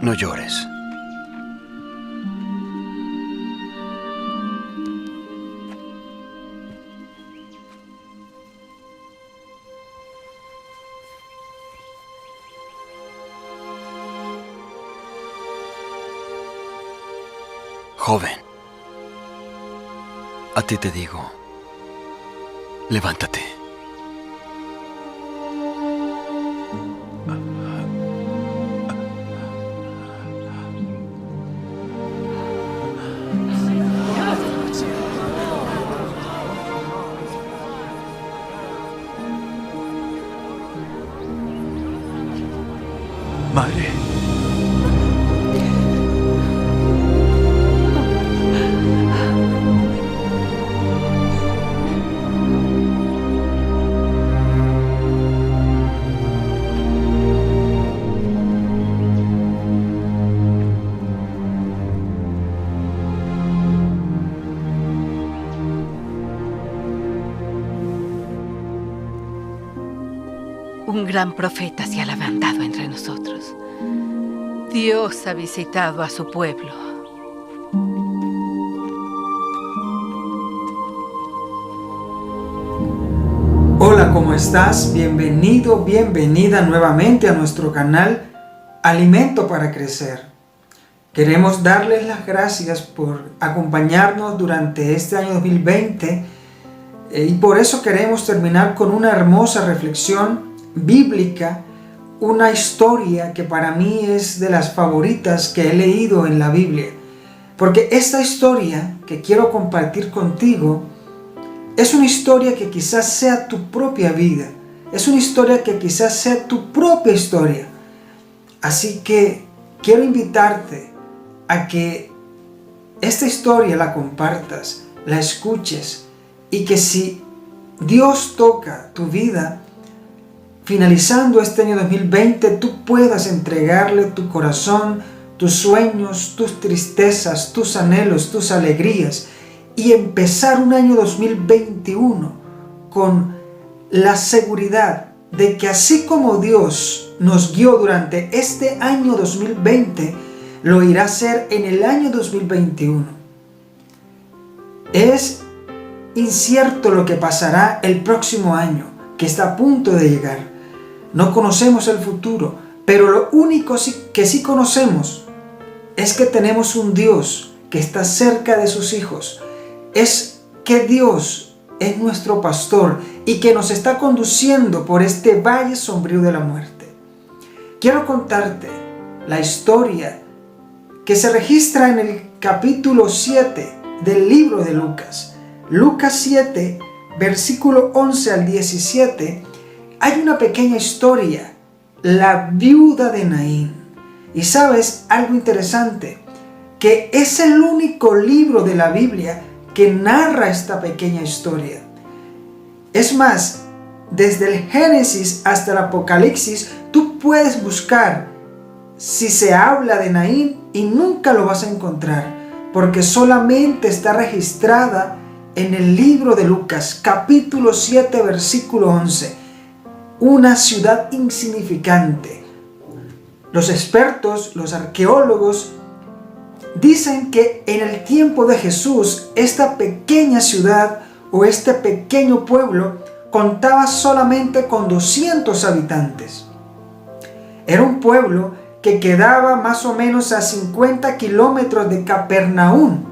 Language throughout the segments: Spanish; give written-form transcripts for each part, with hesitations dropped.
No llores. Joven, a ti te digo, levántate. Madre. Un gran profeta se ha levantado entre nosotros. Dios ha visitado a su pueblo. Hola, ¿cómo estás? Bienvenido, bienvenida nuevamente a nuestro canal Alimento para Crecer. Queremos darles las gracias por acompañarnos durante este año 2020 y por eso queremos terminar con una hermosa reflexión bíblica, una historia que para mí es de las favoritas que he leído en la Biblia, porque esta historia que quiero compartir contigo es una historia que quizás sea tu propia vida, es una historia que quizás sea tu propia historia. Así que quiero invitarte a que esta historia la compartas, la escuches y que si Dios toca tu vida, finalizando este año 2020, tú puedas entregarle tu corazón, tus sueños, tus tristezas, tus anhelos, tus alegrías y empezar un año 2021 con la seguridad de que así como Dios nos guió durante este año 2020, lo irá a hacer en el año 2021. Es incierto lo que pasará el próximo año, que está a punto de llegar. No conocemos el futuro, pero lo único que sí conocemos es que tenemos un Dios que está cerca de sus hijos. Es que Dios es nuestro pastor y que nos está conduciendo por este valle sombrío de la muerte. Quiero contarte la historia que se registra en el capítulo 7 del libro de Lucas. Lucas 7, versículo 11 al 17, hay una pequeña historia, la viuda de Naín. Y sabes algo interesante, que es el único libro de la Biblia que narra esta pequeña historia. Es más, desde el Génesis hasta el Apocalipsis, tú puedes buscar si se habla de Naín y nunca lo vas a encontrar, porque solamente está registrada en el libro de Lucas, capítulo 7, versículo 11. Una ciudad insignificante. Los expertos, los arqueólogos, dicen que en el tiempo de Jesús, esta pequeña ciudad o este pequeño pueblo contaba solamente con 200 habitantes. Era un pueblo que quedaba más o menos a 50 kilómetros de Capernaum.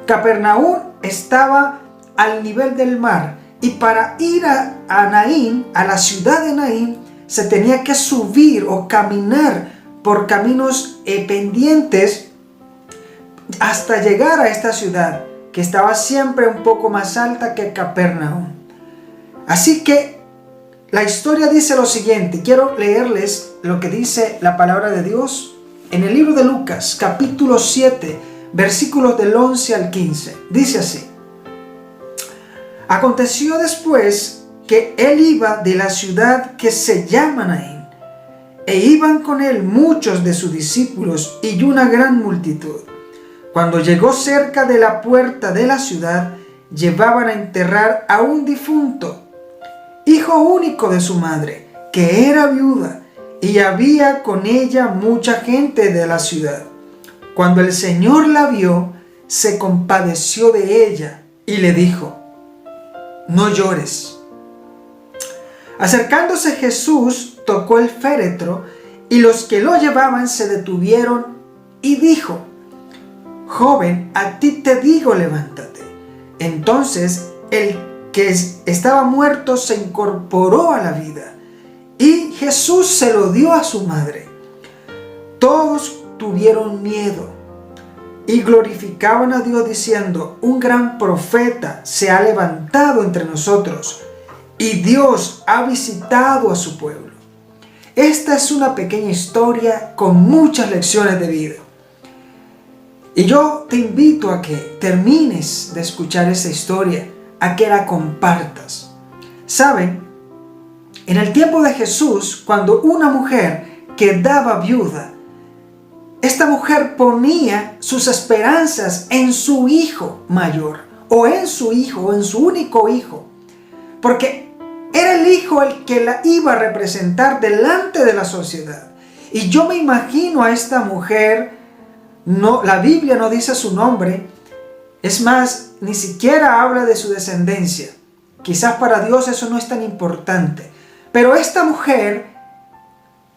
Capernaum estaba al nivel del mar y para ir a Naín, a la ciudad de Naín, se tenía que subir o caminar por caminos pendientes hasta llegar a esta ciudad, que estaba siempre un poco más alta que Capernaum. Así que la historia dice lo siguiente. Quiero leerles lo que dice la palabra de Dios en el libro de Lucas, capítulo 7, versículos del 11 al 15. Dice así: Aconteció después que él iba de la ciudad que se llama Naín, e iban con él muchos de sus discípulos y una gran multitud. Cuando llegó cerca de la puerta de la ciudad, llevaban a enterrar a un difunto, hijo único de su madre, que era viuda, y había con ella mucha gente de la ciudad. Cuando el Señor la vio, se compadeció de ella y le dijo: no llores. Acercándose Jesús, tocó el féretro, y los que lo llevaban se detuvieron y dijo: joven, a ti te digo, levántate. Entonces el que estaba muerto se incorporó a la vida, y Jesús se lo dio a su madre. Todos tuvieron miedo y glorificaban a Dios diciendo: un gran profeta se ha levantado entre nosotros, y Dios ha visitado a su pueblo. Esta es una pequeña historia con muchas lecciones de vida. Y yo te invito a que termines de escuchar esta historia, a que la compartas. ¿Saben? En el tiempo de Jesús, cuando una mujer quedaba viuda, esta mujer ponía sus esperanzas en su hijo mayor, o en su hijo, o en su único hijo, porque era el hijo el que la iba a representar delante de la sociedad. Y yo me imagino a esta mujer, no, la Biblia no dice su nombre, es más, ni siquiera habla de su descendencia. Quizás para Dios eso no es tan importante, pero esta mujer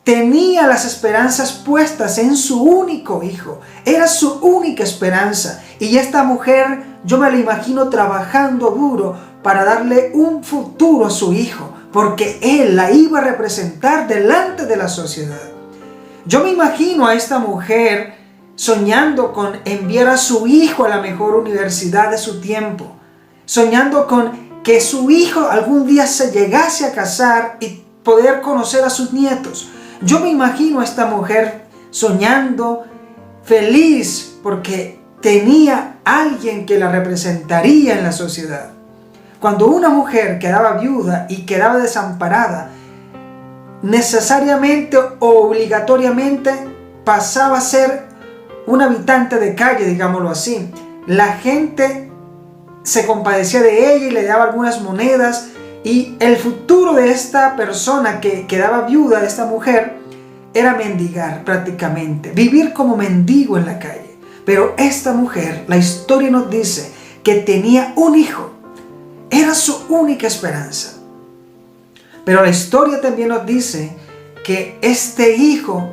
tenía las esperanzas puestas en su único hijo. Era su única esperanza. Y esta mujer, yo me la imagino trabajando duro para darle un futuro a su hijo, porque él la iba a representar delante de la sociedad. Yo me imagino a esta mujer soñando con enviar a su hijo a la mejor universidad de su tiempo, soñando con que su hijo algún día se llegase a casar y poder conocer a sus nietos. Yo me imagino a esta mujer soñando, feliz, porque tenía alguien que la representaría en la sociedad. Cuando una mujer quedaba viuda y quedaba desamparada, necesariamente o obligatoriamente pasaba a ser un habitante de calle, digámoslo así. La gente se compadecía de ella y le daba algunas monedas, y el futuro de esta persona que quedaba viuda, de esta mujer, era mendigar prácticamente, vivir como mendigo en la calle. Pero esta mujer, la historia nos dice que tenía un hijo, era su única esperanza. Pero la historia también nos dice que este hijo,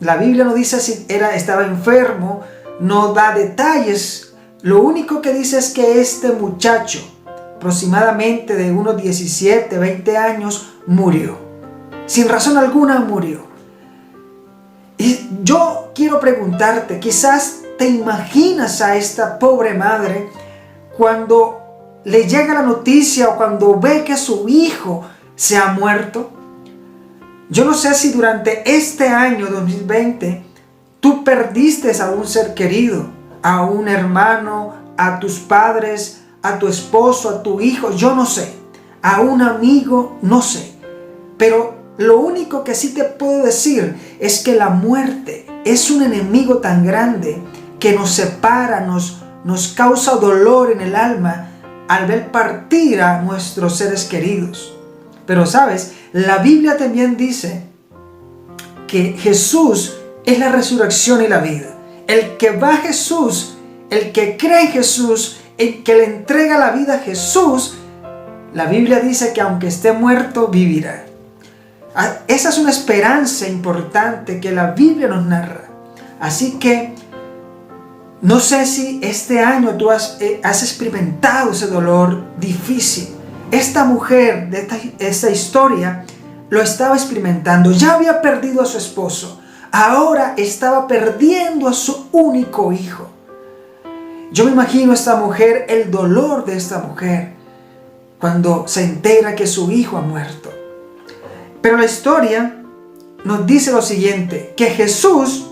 la Biblia no dice si estaba enfermo, no da detalles. Lo único que dice es que este muchacho, aproximadamente de unos 17, 20 años, murió. Sin razón alguna murió. Y yo quiero preguntarte, quizás te imaginas a esta pobre madre cuando le llega la noticia o cuando ve que su hijo se ha muerto. Yo no sé si durante este año 2020 tú perdiste a un ser querido, a un hermano, a tus padres, a tu esposo, a tu hijo, yo no sé, a un amigo, no sé. Pero lo único que sí te puedo decir es que la muerte es un enemigo tan grande que nos separa, nos causa dolor en el alma al ver partir a nuestros seres queridos. Pero sabes, la Biblia también dice que Jesús es la resurrección y la vida. El que va a Jesús, el que cree en Jesús, el que le entrega la vida a Jesús, la Biblia dice que aunque esté muerto, vivirá. Esa es una esperanza importante que la Biblia nos narra. Así que no sé si este año tú has experimentado ese dolor difícil. Esta mujer de esta historia lo estaba experimentando. Ya había perdido a su esposo. Ahora estaba perdiendo a su único hijo. Yo me imagino a esta mujer, el dolor de esta mujer, cuando se entera que su hijo ha muerto. Pero la historia nos dice lo siguiente, que Jesús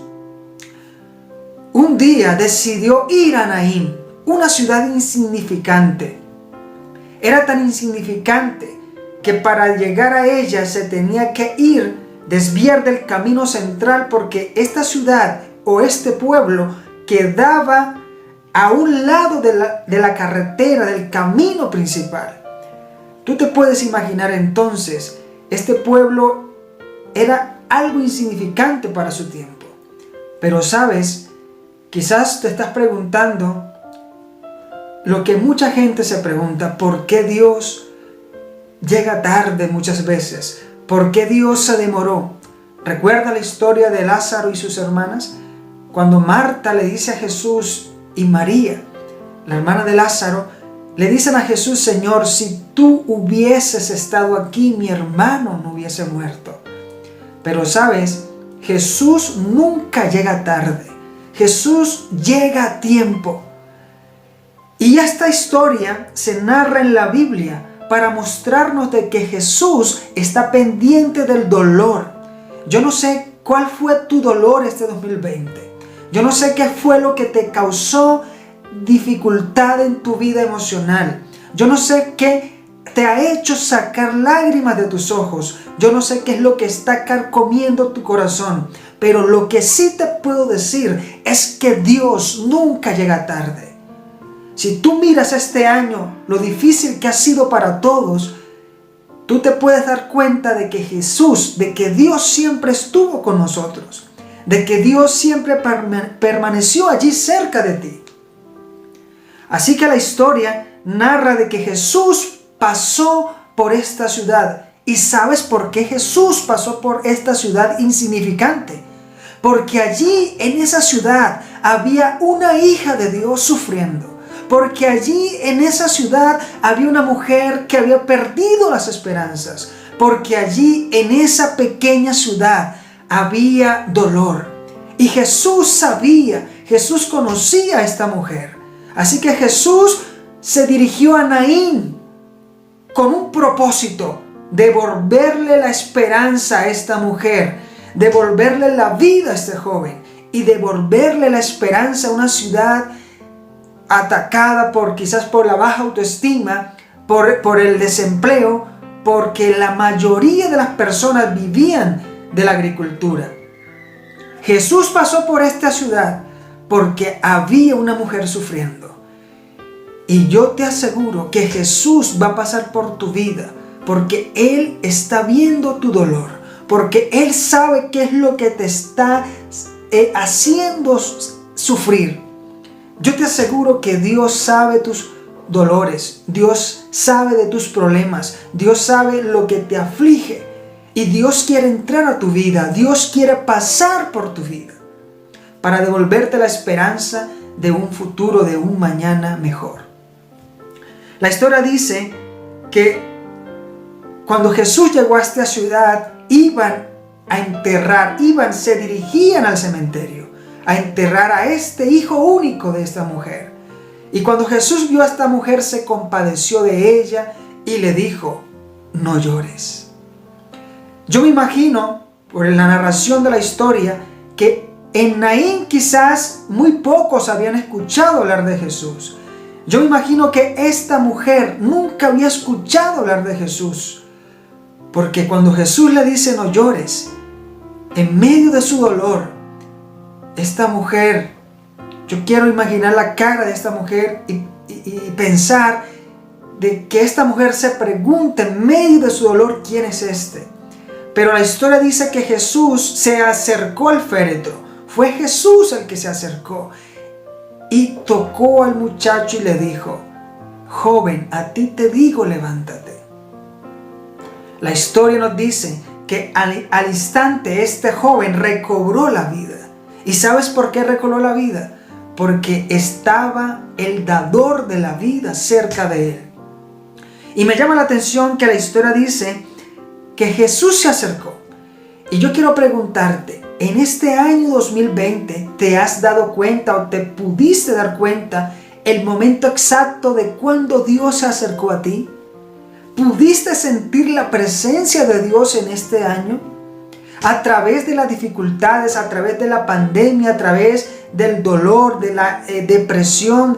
un día decidió ir a Naín, una ciudad insignificante. Era tan insignificante que para llegar a ella se tenía que desviar del camino central, porque esta ciudad o este pueblo quedaba a un lado de la carretera, del camino principal. Tú te puedes imaginar entonces, este pueblo era algo insignificante para su tiempo. Pero sabes, quizás te estás preguntando lo que mucha gente se pregunta: ¿por qué Dios llega tarde muchas veces? ¿Por qué Dios se demoró? ¿Recuerda la historia de Lázaro y sus hermanas? Cuando Marta le dice a Jesús y María, la hermana de Lázaro, le dicen a Jesús: Señor, si tú hubieses estado aquí, mi hermano no hubiese muerto. Pero sabes, Jesús nunca llega tarde. Jesús llega a tiempo. Y esta historia se narra en la Biblia para mostrarnos de que Jesús está pendiente del dolor. Yo no sé cuál fue tu dolor este 2020. Yo no sé qué fue lo que te causó dificultad en tu vida emocional. Yo no sé qué te ha hecho sacar lágrimas de tus ojos. Yo no sé qué es lo que está carcomiendo tu corazón. Pero lo que sí te puedo decir es que Dios nunca llega tarde. Si tú miras este año, lo difícil que ha sido para todos, tú te puedes dar cuenta de que Jesús, de que Dios siempre estuvo con nosotros, de que Dios siempre permaneció allí cerca de ti. Así que la historia narra de que Jesús pasó por esta ciudad. ¿Y sabes por qué Jesús pasó por esta ciudad insignificante? Porque allí en esa ciudad había una hija de Dios sufriendo. Porque allí en esa ciudad había una mujer que había perdido las esperanzas. Porque allí en esa pequeña ciudad había dolor. Y Jesús sabía, Jesús conocía a esta mujer. Así que Jesús se dirigió a Naín con un propósito: devolverle la esperanza a esta mujer, devolverle la vida a este joven y devolverle la esperanza a una ciudad atacada quizás por la baja autoestima, por el desempleo, porque la mayoría de las personas vivían de la agricultura. Jesús pasó por esta ciudad porque había una mujer sufriendo. Y yo te aseguro que Jesús va a pasar por tu vida porque Él está viendo tu dolor, porque Él sabe qué es lo que te está haciendo sufrir. Yo te aseguro que Dios sabe tus dolores, Dios sabe de tus problemas, Dios sabe lo que te aflige y Dios quiere entrar a tu vida, Dios quiere pasar por tu vida para devolverte la esperanza de un futuro, de un mañana mejor. La historia dice que cuando Jesús llegó a esta ciudad, se dirigían al cementerio a enterrar a este hijo único de esta mujer. Y cuando Jesús vio a esta mujer, se compadeció de ella y le dijo: no llores. Yo me imagino, por la narración de la historia, que en Naín quizás muy pocos habían escuchado hablar de Jesús. Yo me imagino que esta mujer nunca había escuchado hablar de Jesús. Porque cuando Jesús le dice no llores, en medio de su dolor, esta mujer, yo quiero imaginar la cara de esta mujer y pensar de que esta mujer se pregunta en medio de su dolor: ¿quién es este? Pero la historia dice que Jesús se acercó al féretro. Fue Jesús el que se acercó y tocó al muchacho y le dijo: joven, a ti te digo, levántate. La historia nos dice que al instante este joven recobró la vida. ¿Y sabes por qué recobró la vida? Porque estaba el dador de la vida cerca de él. Y me llama la atención que la historia dice que Jesús se acercó. Y yo quiero preguntarte, en este año 2020, ¿te has dado cuenta o te pudiste dar cuenta el momento exacto de cuando Dios se acercó a ti? ¿Pudiste sentir la presencia de Dios en este año? A través de las dificultades, a través de la pandemia, a través del dolor, de la depresión,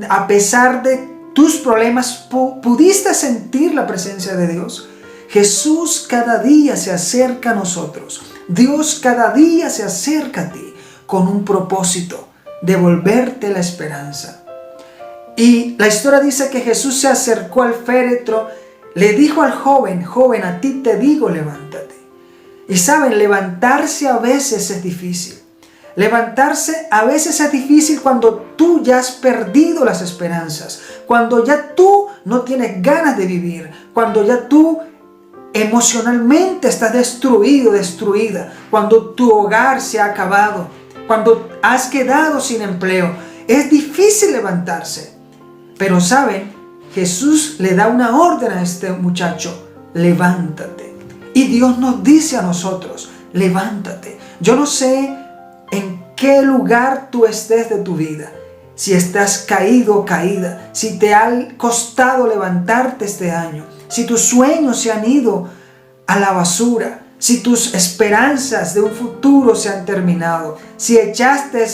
a pesar de tus problemas, ¿pudiste sentir la presencia de Dios? Jesús cada día se acerca a nosotros. Dios cada día se acerca a ti con un propósito: devolverte la esperanza. Y la historia dice que Jesús se acercó al féretro, le dijo al joven: joven, a ti te digo, levántate. Y saben, levantarse a veces es difícil. Levantarse a veces es difícil cuando tú ya has perdido las esperanzas, cuando ya tú no tienes ganas de vivir, cuando ya tú emocionalmente estás destruido, destruida, cuando tu hogar se ha acabado, cuando has quedado sin empleo. Es difícil levantarse. Pero saben, Jesús le da una orden a este muchacho: levántate. Y Dios nos dice a nosotros: levántate. Yo no sé en qué lugar tú estés de tu vida, si estás caído o caída, si te ha costado levantarte este año, si tus sueños se han ido a la basura, si tus esperanzas de un futuro se han terminado, si echaste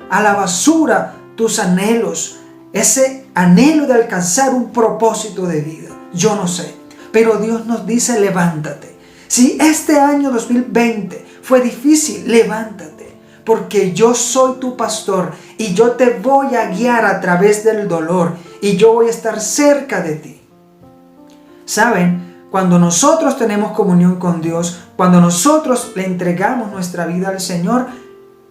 a la basura tus anhelos, ese anhelo de alcanzar un propósito de vida. Yo no sé, pero Dios nos dice: levántate. Si este año 2020 fue difícil, levántate, porque yo soy tu pastor y yo te voy a guiar a través del dolor y yo voy a estar cerca de ti. ¿Saben? Cuando nosotros tenemos comunión con Dios, cuando nosotros le entregamos nuestra vida al Señor,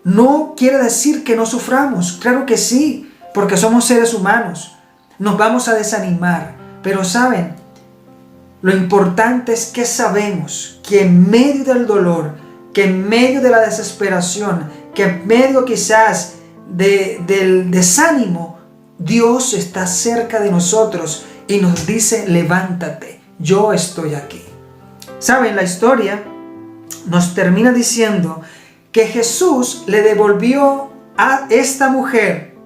no quiere decir que no suframos. Claro que sí, porque somos seres humanos. Nos vamos a desanimar. Pero ¿saben? Lo importante es que sabemos que en medio del dolor, que en medio de la desesperación, que en medio quizás del desánimo, Dios está cerca de nosotros y nos dice: levántate, yo estoy aquí. ¿Saben? La historia nos termina diciendo que Jesús le devolvió a esta mujer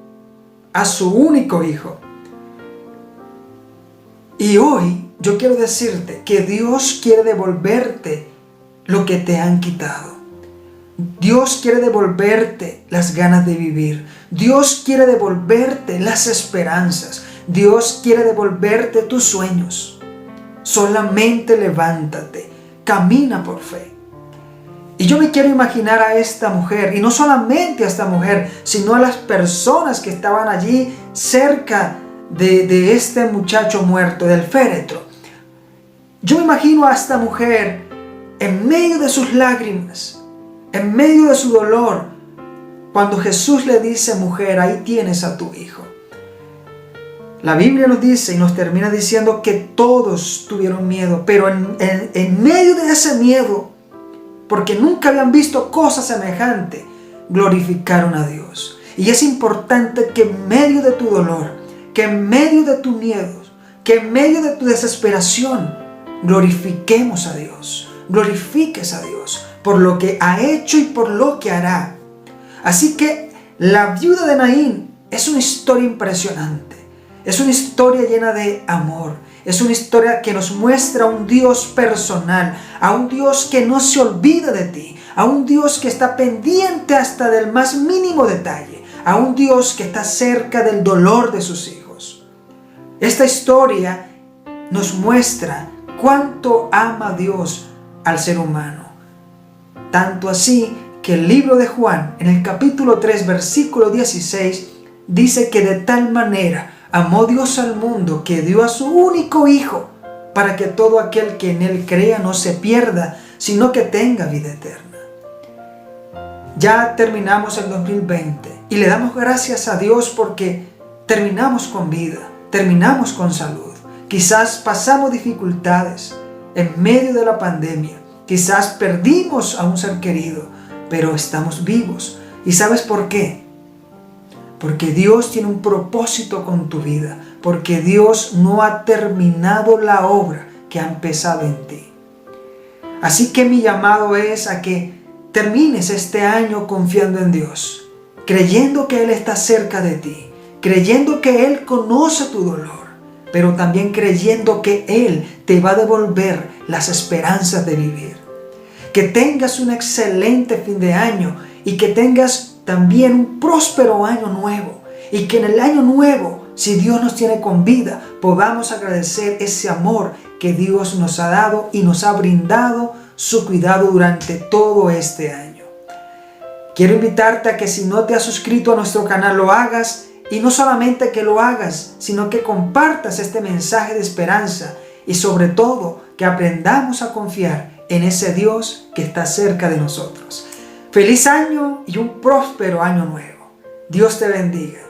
a su único hijo. Y hoy yo quiero decirte que Dios quiere devolverte lo que te han quitado. Dios quiere devolverte las ganas de vivir. Dios quiere devolverte las esperanzas. Dios quiere devolverte tus sueños. Solamente levántate, camina por fe. Y yo me quiero imaginar a esta mujer, y no solamente a esta mujer, sino a las personas que estaban allí cerca de este muchacho muerto, del féretro. Yo me imagino a esta mujer en medio de sus lágrimas, en medio de su dolor, cuando Jesús le dice: mujer, ahí tienes a tu hijo. La Biblia nos dice y nos termina diciendo que todos tuvieron miedo, pero en medio de ese miedo, porque nunca habían visto cosa semejante, glorificaron a Dios. Y es importante que en medio de tu dolor, que en medio de tu miedo, que en medio de tu desesperación, glorifiquemos a Dios, glorifiques a Dios por lo que ha hecho y por lo que hará. Así que la viuda de Naín es una historia impresionante. Es una historia llena de amor. Es una historia que nos muestra a un Dios personal, a un Dios que no se olvida de ti, a un Dios que está pendiente hasta del más mínimo detalle, a un Dios que está cerca del dolor de sus hijos. Esta historia nos muestra cuánto ama Dios al ser humano. Tanto así que el libro de Juan, en el capítulo 3, versículo 16, dice que de tal manera amó Dios al mundo que dio a su único Hijo, para que todo aquel que en Él crea no se pierda, sino que tenga vida eterna. Ya terminamos el 2020 y le damos gracias a Dios porque terminamos con vida, terminamos con salud. Quizás pasamos dificultades en medio de la pandemia, quizás perdimos a un ser querido, pero estamos vivos. ¿Y sabes por qué? Porque Dios tiene un propósito con tu vida, porque Dios no ha terminado la obra que ha empezado en ti. Así que mi llamado es a que termines este año confiando en Dios, creyendo que Él está cerca de ti, creyendo que Él conoce tu dolor, pero también creyendo que Él te va a devolver las esperanzas de vivir. Que tengas un excelente fin de año y que tengas también un próspero año nuevo, y que en el año nuevo, si Dios nos tiene con vida, podamos agradecer ese amor que Dios nos ha dado y nos ha brindado su cuidado durante todo este año. Quiero invitarte a que si no te has suscrito a nuestro canal lo hagas, y no solamente que lo hagas, sino que compartas este mensaje de esperanza y sobre todo que aprendamos a confiar en ese Dios que está cerca de nosotros. Feliz año y un próspero año nuevo. Dios te bendiga.